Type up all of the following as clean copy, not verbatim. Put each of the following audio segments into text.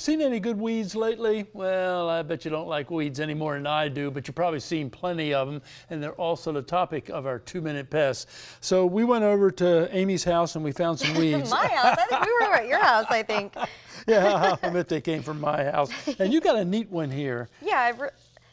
Seen any good weeds lately? Well, I bet you don't like weeds any more than I do, but you've probably seen plenty of them, and they're also the topic of our 2-minute pests. So we went over to Amy's house and we found some weeds. My house? I think we were over at your house, I think. Yeah, I bet they came from my house. And you got a neat one here. Yeah,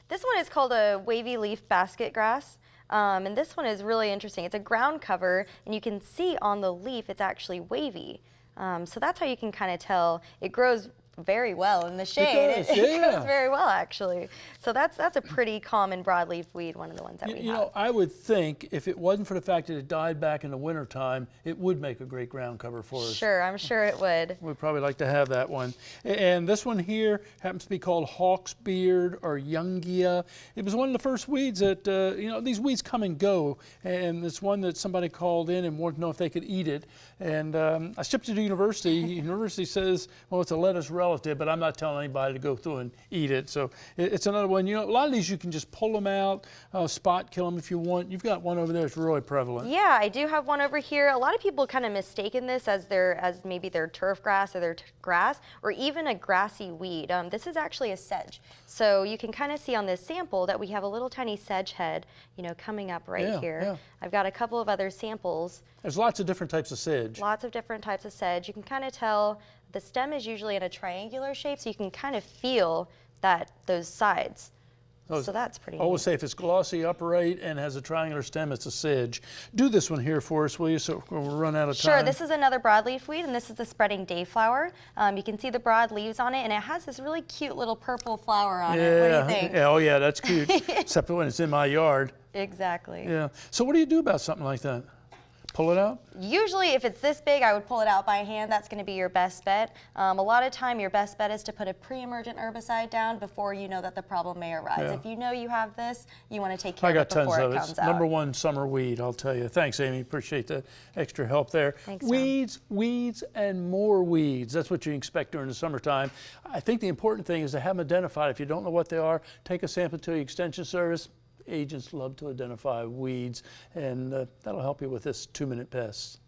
this one is called a wavy leaf basket grass. And this one is really interesting. It's a ground cover, and you can see on the leaf it's actually wavy. So that's how you can kind of tell. It grows very well in the shade. It grows very well, actually. So that's a pretty common broadleaf weed, one of the ones that we have. You know, I would think if it wasn't for the fact that it died back in the wintertime, it would make a great ground cover for us. Sure, I'm sure it would. We'd probably like to have that one. And this one here happens to be called hawk's beard or youngia. It was one of the first weeds that, you know, these weeds come and go. And it's one that somebody called in and wanted to know if they could eat it. And I shipped it to the university. University says, well, it's a lettuce relative, but I'm not telling anybody to go through and eat it. So it's another one. You know, a lot of these you can just pull them out, spot kill them if you want. You've got one over there that's really prevalent. Yeah, I do have one over here. A lot of people kind of mistaken this as maybe their turf grass or their grass or even a grassy weed. This is actually a sedge. So you can kind of see on this sample that we have a little tiny sedge head, you know, coming up right here. Yeah. I've got a couple of other samples. There's lots of different types of sedge. Lots of different types of sedge. You can kind of tell the stem is usually in a triangular shape, so you can kind of feel those sides. So that's pretty neat. I always say if it's glossy, upright, and has a triangular stem, it's a sedge. Do this one here for us, will you, so we'll run out of time. Sure, this is another broadleaf weed, and this is the spreading dayflower. You can see the broad leaves on it, and it has this really cute little purple flower on it. What do you think? Yeah, oh yeah, that's cute, except when it's in my yard. Exactly. Yeah. So what do you do about something like that? Pull it out? Usually if it's this big, I would pull it out by hand. That's going to be your best bet. A lot of time your best bet is to put a pre-emergent herbicide down before you know that the problem may arise. Yeah. If you know you have this, you want to take care I of it got tons before of it it. comes It's out. #1 summer weed, I'll tell you. Thanks, Amy. Appreciate the extra help there. Thanks, Tom. Weeds, weeds, and more weeds. That's what you expect during the summertime. I think the important thing is to have them identified. If you don't know what they are, take a sample to the Extension Service. Agents love to identify weeds, and that'll help you with this 2-minute pest.